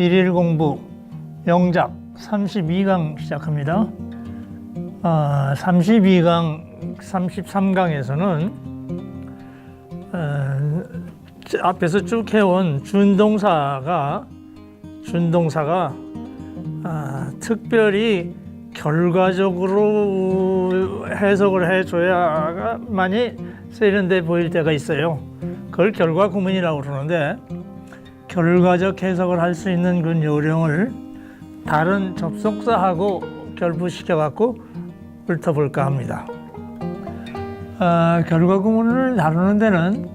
일일 공부 영작 32강 시작합니다. 32강, 33강에서는 앞에서 쭉 해온 준동사가 특별히 결과적으로 해석을 해줘야만이 세련돼 보일 때가 있어요. 그걸 결과 구문이라고 그러는데, 결과적 해석을 할 수 있는 그 요령을 다른 접속사하고 결부시켜 갖고 훑어볼까 합니다. 결과 구문을 다루는 데는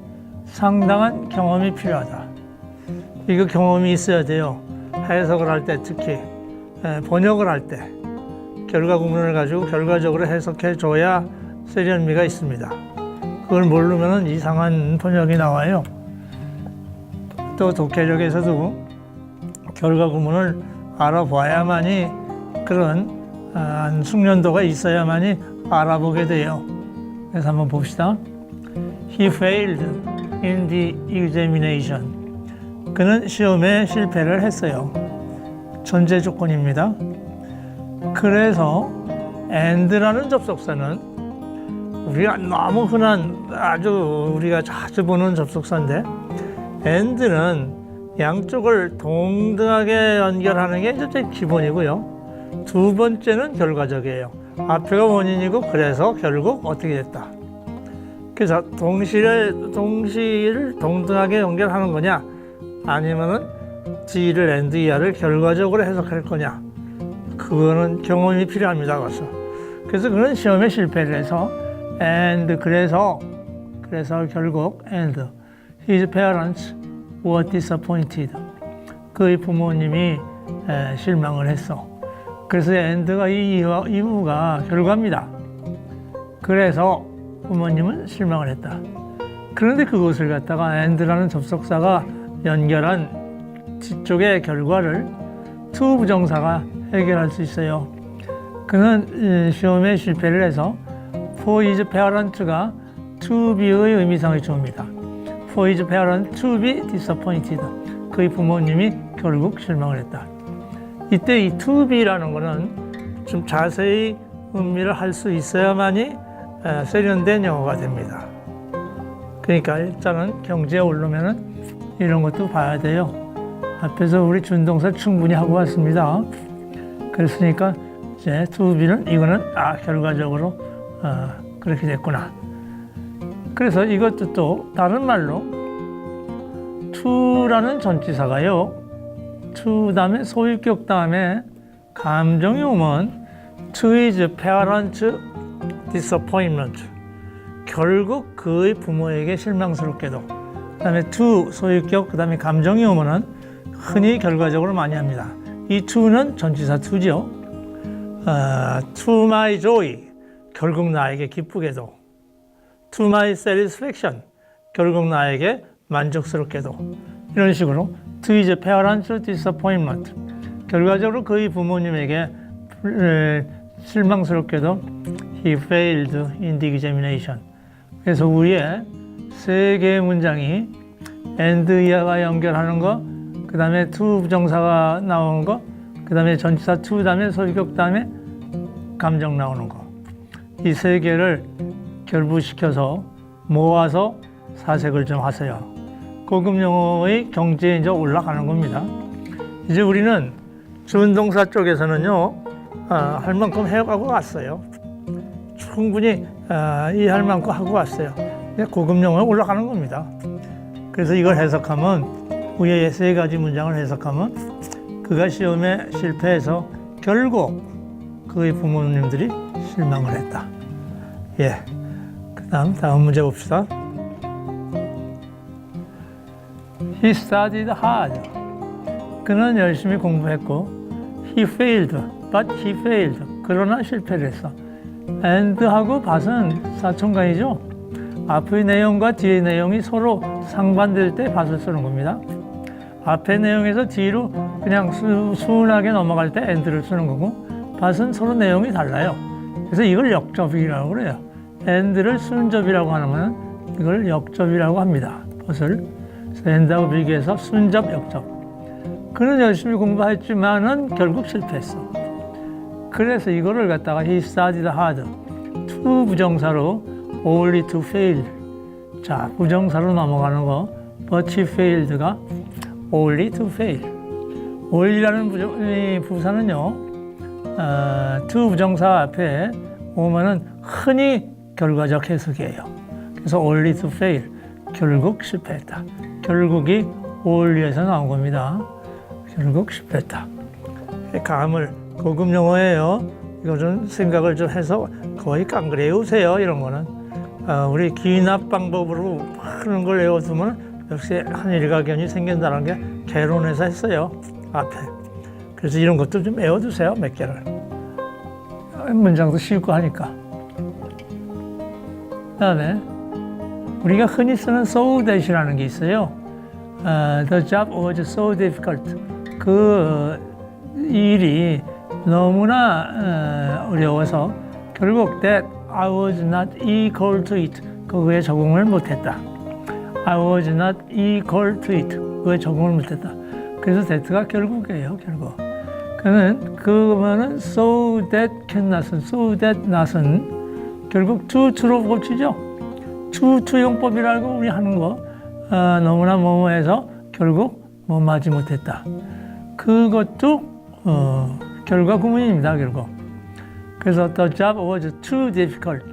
상당한 경험이 필요하다. 이거 경험이 있어야 돼요. 해석을 할 때, 특히 번역을 할 때 결과 구문을 가지고 결과적으로 해석해 줘야 세련미가 있습니다. 그걸 모르면 이상한 번역이 나와요. 또 독해력에서도 결과 구문을 알아봐야만이, 그런 숙련도가 있어야만이 알아보게 돼요. 그래서 한번 봅시다. He failed in the examination. 그는 시험에 실패를 했어요. 전제 조건입니다. 그래서 and라는 접속사는 우리가 너무 흔한, 아주 우리가 자주 보는 접속사인데, and는 양쪽을 동등하게 연결하는 게 이제 기본이고요. 두 번째는 결과적이에요. 앞에가 원인이고, 그래서 결국 어떻게 됐다. 그래서 동시를 동등하게 연결하는 거냐, 아니면은 D를 and ER을 결과적으로 해석할 거냐, 그거는 경험이 필요합니다. 그래서 그는 시험에 실패를 해서 and 그래서 결국 and his parents were disappointed. 그의 부모님이 실망을 했어. 그래서 and가 이 이유가 결과입니다. 그래서 부모님은 실망을 했다. 그런데 그것을 갖다가 and라는 접속사가 연결한 뒤쪽의 결과를 to 부정사가 해결할 수 있어요. 그는 시험에 실패를 해서 for his parents가 to be의 의미상을 줍니다. For his parents to be disappointed. 그의 부모님이 결국 실망을 했다. 이때 이 to be라는 거는 좀 자세히 음미를 할 수 있어야만이 세련된 영어가 됩니다. 그러니까 일단은 경지에 오르면은 이런 것도 봐야 돼요. 앞에서 우리 준동사 충분히 하고 왔습니다. 그랬으니까 이제 to be는 이거는 결과적으로 그렇게 됐구나. 그래서 이것도 또 다른 말로 to라는 전치사가요, to 다음에 소유격 다음에 감정이 오면 to his parents disappointment, 결국 그의 부모에게 실망스럽게도, 그 다음에 to 소유격, 그 다음에 감정이 오면은 흔히 결과적으로 많이 합니다. 이 to는 전치사 to죠. to my joy, 결국 나에게 기쁘게도. to my satisfaction, 결국 나에게 만족스럽게도. 이런 식으로 to his parents disappointment, 결과적으로 그의 부모님에게 실망스럽게도 he failed in the examination. 그래서 위에 세 개의 문장이 and 이하가 연결하는 거, 그 다음에 to 부정사가 나오는 거, 그 다음에 전치사 to 다음에 소유격 다음에 감정 나오는 거, 이 세 개를 결부시켜서 모아서 사색을 좀 하세요. 고급 영어의 경지에 이제 올라가는 겁니다. 이제 우리는 준동사 쪽에서는요, 할 만큼 해가고 왔어요. 충분히 이해할 만큼 하고 왔어요. 고급 영어에 올라가는 겁니다. 그래서 이걸 해석하면, 위에 세 가지 문장을 해석하면, 그가 시험에 실패해서 결국 그의 부모님들이 실망을 했다. 예. 다음 문제 봅시다. He studied hard. 그는 열심히 공부했고, he failed, but he failed. 그러나 실패를 했어. and하고 but은 사촌간이죠. 앞의 내용과 뒤의 내용이 서로 상반될 때 but을 쓰는 겁니다. 앞의 내용에서 뒤로 그냥 순하게 넘어갈 때 and를 쓰는 거고, but은 서로 내용이 달라요. 그래서 이걸 역접이라고 그래요. and를 순접이라고 하면 이걸 역접이라고 합니다. but을. and하고 비교해서 순접, 역접. 그는 열심히 공부했지만은 결국 실패했어. 그래서 이거를 갖다가 he studied hard. to 부정사로 only to fail. 자, 부정사로 넘어가는 거. but he failed가 only to fail. only라는 부사는요, to 부정사 앞에 오면은 흔히 결과적 해석이에요. 그래서 only to fail. 결국 실패했다. 결국이 only에서 나온 겁니다. 결국 실패했다. 감을 고급 용어예요. 이거 좀 생각을 좀 해서 거의 깡그리 외우세요. 이런 거는 우리 기납 방법으로 하는 걸 외워두면 역시 한 일가견이 생긴다는 게 개론에서 했어요. 앞에. 그래서 이런 것도 좀 외워두세요. 몇 개를. 문장도 쉽고 하니까. 그다음에 우리가 흔히 쓰는 so that이라는 게 있어요. The job was so difficult. 그 일이 너무나 어려워서 결국 that I was not equal to it. 그거에 적응을 못했다. I was not equal to it. 그거에 적응을 못했다. 그래서 that가 결국이에요. 결국. 그러면은 so that can not은 so that not은 결국 to로 고치죠. to 용법이라고 우리 하는 거 너무나 뭐뭐해서 결국 뭐뭐하지 못했다. 그것도 결과 구문입니다. 결국. 그래서 the job was too difficult.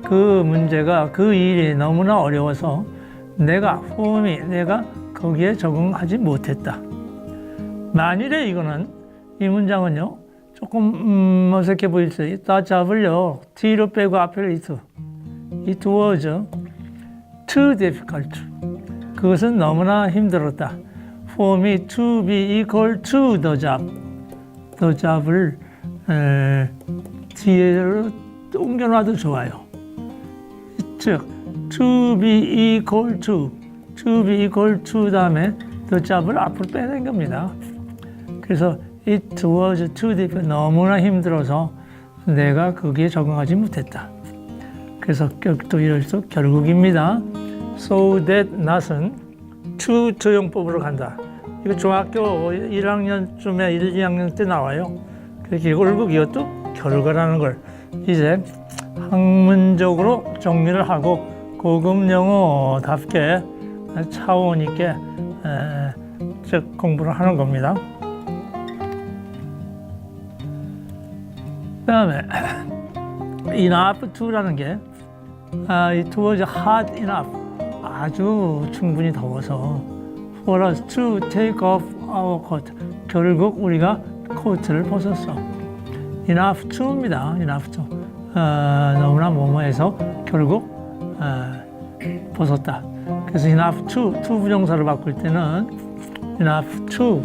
그 문제가 그 일이 너무나 어려워서 내가 거기에 적응하지 못했다. 만일에 이거는 이 문장은요 조금 어색해 보일 수 있어요. the job을요 t로 빼고 앞에 it was too difficult. 그것은 너무나 힘들었다. For me to be equal to the job. the job을 뒤에로 옮겨놔도 좋아요. 즉, to be equal to 다음에 the job을 앞으로 빼낸 겁니다. 그래서 it was too difficult. 너무나 힘들어서 내가 거기에 적응하지 못했다. 그래서 또 이럴수 결국입니다. So that not은 to 용법으로 간다. 이거 중학교 1학년쯤에 1, 2학년 때 나와요. 결국 이것도 결과라는 걸 이제 학문적으로 정리를 하고 고급 영어답게 차원 있게 즉 공부를 하는 겁니다. 그 다음에 enough to라는 게 it was hot enough. 아주 충분히 더워서 for us to take off our coat. 결국 우리가 코트를 벗었어. enough to입니다. enough to. 너무나 뭐뭐해서 결국 벗었다. 그래서 enough to 부정사를 바꿀 때는 enough to.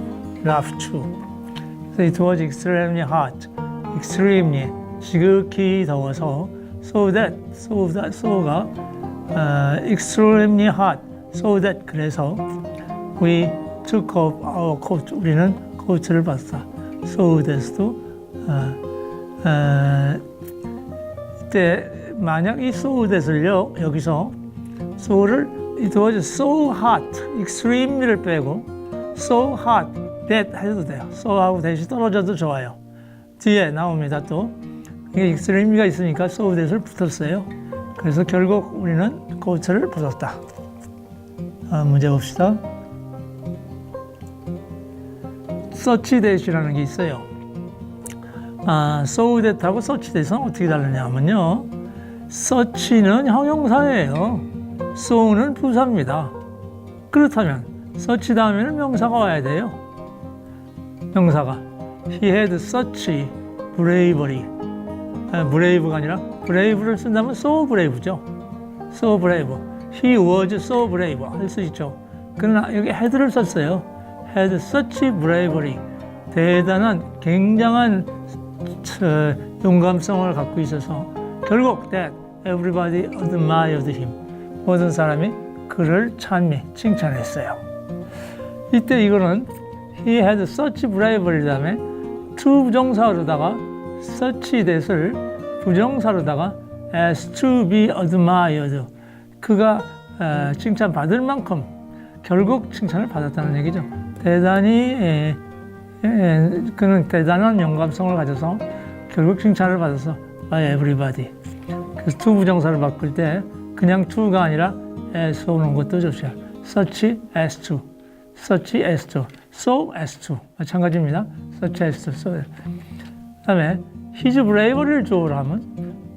So it was extremely hot. extremely 지극히 더워서 so가 extremely hot. so that 그래서 we took off our coat. 우리는 코트를 벗었다. so that도 이때 만약 이 so that을요 여기서 so를 it was so hot, extremely를 빼고 so hot that 해도 돼요. so하고 that이 떨어져도 좋아요. 뒤에 나옵니다. 또 이게 extreme가 있으니까 so that을 붙였어요. 그래서 결국 우리는 코트를 벗었다. 문제 봅시다. such that이라는 게 있어요. so that하고 such that은 어떻게 다르냐면요. such는 형용사예요. so는 부사입니다. 그렇다면 such 다음에는 명사가 와야 돼요. 명사가 He had such bravery. brave가 아니라 brave를 쓴다면 so brave죠. so brave. He was so brave 할 수 있죠. 그러나 여기 had를 썼어요. had such bravery. 대단한 굉장한 용감성을 갖고 있어서 결국 that everybody admired him. 모든 사람이 그를 칭찬했어요. 이때 이거는 he had such bravery 다음에 to 부정사로다가 such that을 부정사로다가 as to be admired. 그가 칭찬받을 만큼 결국 칭찬을 받았다는 얘기죠. 대단히 그는 대단한 영감성을 가져서 결국 칭찬을 받아서 by everybody. 그래서 to 부정사를 바꿀 때 그냥 to가 아니라 as 오는 것도 좋죠. such as to, such as to, so as to 마찬가지입니다. such as to, so. 그다음에 his bravery를 주어로 하면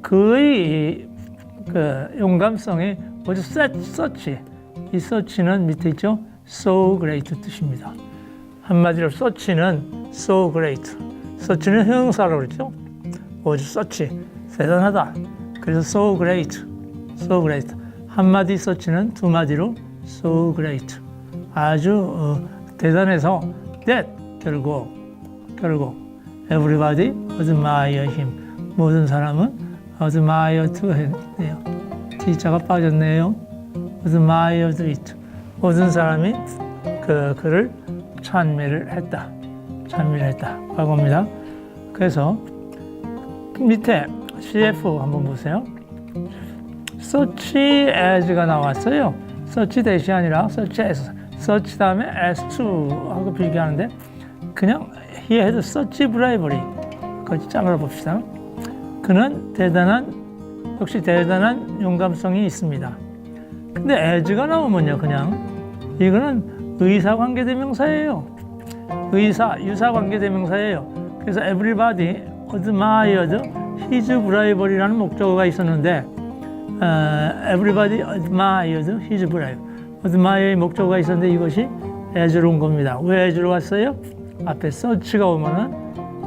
그의 그 용감성이 뭐죠? such. 이 such는 밑에 있죠? so great 뜻입니다. 한마디로 such는 so great. such는 형용사라고 그랬죠? 뭐죠? such. 대단하다. 그래서 so great. so great. 한마디 such는 두 마디로 so great. 아주 대단해서 that 결국 everybody admire him. 모든 사람은 admire to 했네요. T자가 빠졌네요. admired it. 모든 사람이 그를 찬미를 했다. 과거입니다. 그래서 밑에 CF 한번 보세요. such as가 나왔어요. such 대시 아니라 such as. such 다음에 as to 하고 비교하는데 그냥 he had such bravery. 같이 짝을 봅시다. 그는 역시 대단한 용감성이 있습니다. 근데 as가 나오면요, 그냥 이거는 의사관계대명사예요. 유사관계대명사예요. 그래서 everybody admired his bravery라는 목적어가 있었는데 everybody admired his bravery. admire의 목적어가 있었는데 이것이 as로 온 겁니다. 왜 as로 왔어요? 앞에 such가 오면은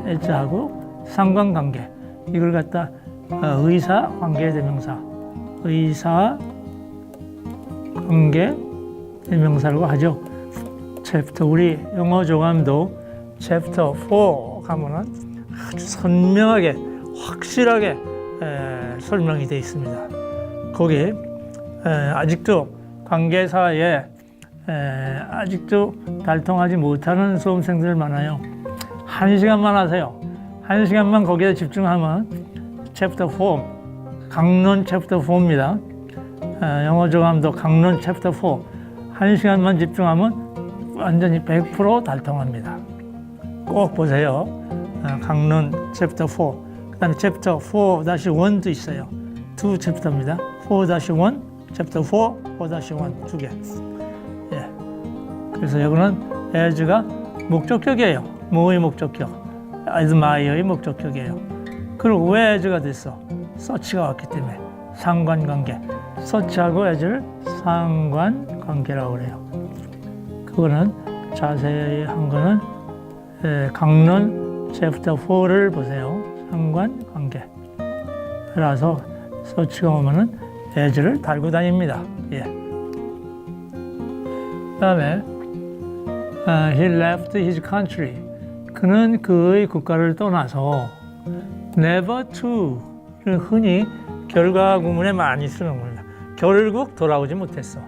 as하고 상관관계. 이걸 갖다 의사관계대명사라고 하죠. 챕터 우리 영어 조감도 챕터 4 가면은 아주 선명하게 확실하게 설명이 되어 있습니다. 거기 아직도 관계사에 아직도 달통하지 못하는 수험생들 많아요. 1시간만 하세요. 1시간만 거기에 집중하면 챕터 4, 강론 챕터 4입니다. 영어 조감도 강론 챕터 4. 1시간만 집중하면 완전히 100% 달통합니다. 꼭 보세요. 강론 챕터 4. 그 다음에 챕터 4-1도 있어요. 두 챕터입니다. 4-1, 챕터 4, 4-1 두 개. 예. 그래서 여기는 as가 목적격이에요. 뭐의 목적격? admire의 목적격이에요. 그리고 왜 as가 됐어? such가 왔기 때문에 상관관계. such하고 as를 상관관계라고 그래요. 그거는 자세히 한 거는 강론 챕터 4를 보세요. 상관관계. 따라서 such가 오면은 as를 달고 다닙니다. 예. 그다음에 he left his country. 그는 그의 국가를 떠나서 never to를 흔히 결과 구문에 많이 쓰는 겁니다. 결국 돌아오지 못했어.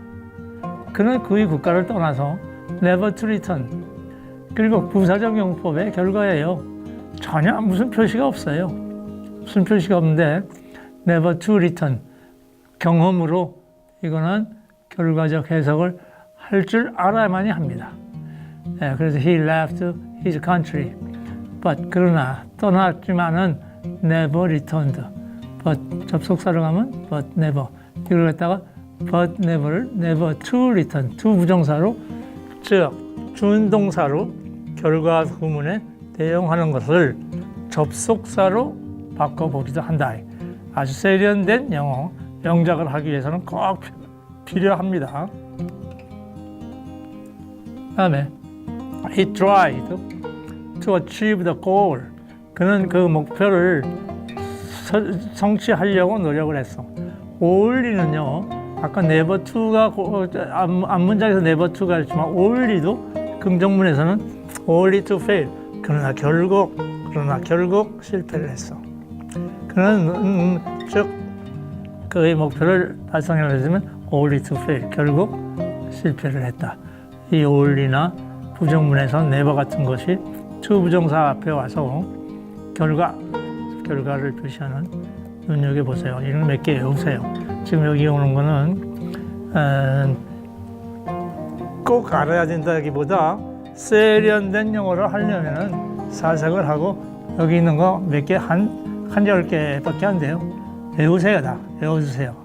그는 그의 국가를 떠나서 never to return. 그리고 부사적 용법의 결과예요. 전혀 무슨 표시가 없어요. 무슨 표시가 없는데 never to return. 경험으로 이거는 결과적 해석을 할 줄 알아야만이 합니다. 네, 그래서 he left his country. but 그러나 떠났지만은 never returned. but 접속사로 가면 but never. 이걸 갖다가 but never를 never to return. to 부정사로 즉 준동사로 결과 구문에 대응하는 것을 접속사로 바꿔보기도 한다. 아주 세련된 영어 영작을 하기 위해서는 꼭 필요합니다. 다음에 he tried to achieve the goal. 그는 그 목표를 성취하려고 노력을 했어. only는요, 아까 never to가 앞문장에서 never to가 있지만 only도 긍정문에서는 only to fail. 그러나 결국 실패를 했어. 그는 즉 그의 목표를 달성하려면 only to fail. 결국 실패를 했다. 이 only나 부정문에서 never 같은 것이 to 부정사 앞에 와서 결과를 표시하는 눈여겨보세요. 이런 몇 개 외우세요. 지금 여기 오는 거는 꼭 알아야 된다기보다 세련된 영어를 하려면은 사색을 하고 여기 있는 거 몇 개, 한 10개밖에 안 돼요. 외우세요, 다. 외워주세요.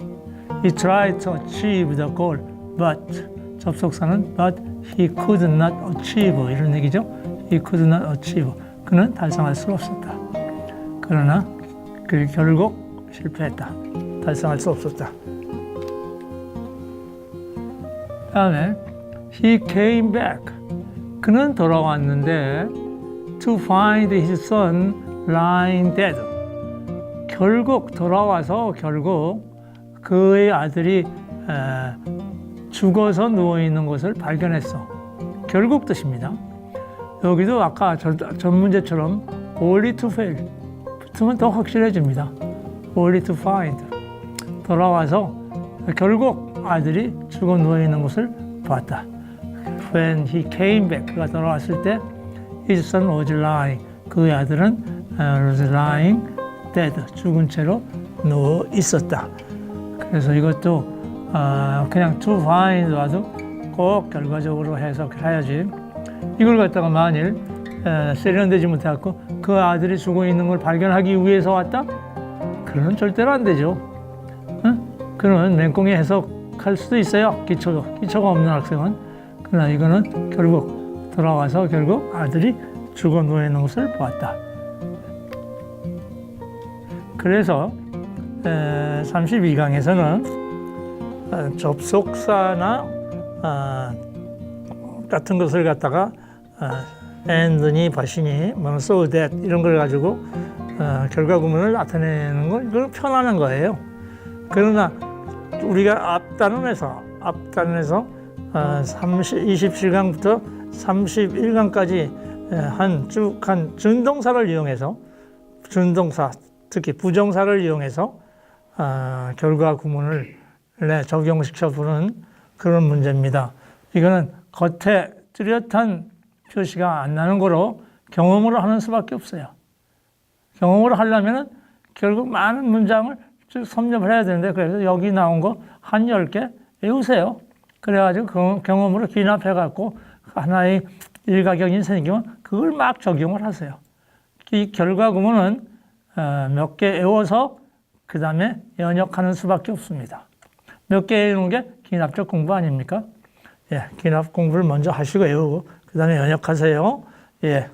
He tried to achieve the goal, but 접속사는 but he could not achieve 이런 얘기죠. He could not achieve. 그는 달성할 수 없었다. 그러나 그 결국 실패했다. 달성할 수 없었다. 다음에 he came back. 그는 돌아왔는데 to find his son lying dead. 결국 돌아와서 결국 그의 아들이 죽어서 누워 있는 것을 발견했어. 결국 뜻입니다. 여기도 아까 전 문제처럼 only to fail 붙으면 더 확실해집니다. only to find. 돌아와서 결국 아들이 죽어 누워 있는 것을 봤다. When he came back, 그가 돌아왔을 때 his son was lying. 그의 아들은 was lying dead, 죽은 채로 누워 있었다. 그래서 이것도 그냥 to find 와도 꼭 결과적으로 해석해야지. 이걸 갖다가 만일 세련되지 못해갖고 그 아들이 죽어 있는 걸 발견하기 위해서 왔다? 그러면 절대로 안 되죠. 그러면 맹꽁이 해석할 수도 있어요. 기초가 없는 학생은. 그러나 이거는 결국 돌아와서 결국 아들이 죽어 누워 있는 것을 보았다. 그래서 32강에서는 접속사나 같은 것을 갖다가 and니, baş이니, 뭐 so that 이런 걸 가지고 결과 구문을 나타내는 거 이걸 편하는 거예요. 그러나 우리가 앞단원에서 27강부터 31강까지 쭉 한 준동사를 이용해서 준동사 특히 부정사를 이용해서 결과 구문을 적용시켜 보는 그런 문제입니다. 이거는 겉에 뚜렷한 표시가 안 나는 거로 경험으로 하는 수밖에 없어요. 경험으로 하려면 결국 많은 문장을 쭉 섭렵을 해야 되는데 그래서 여기 나온 거 한 10개 외우세요. 그래가지고 경험으로 귀납해갖고 하나의 일가견이 생기면 그걸 막 적용을 하세요. 이 결과 구문은 몇 개 외워서 그 다음에 연역하는 수밖에 없습니다. 몇 개 외우는 게 기납적 공부 아닙니까? 예, 기납 공부를 먼저 하시고 외우고 그 다음에 연역하세요. 예.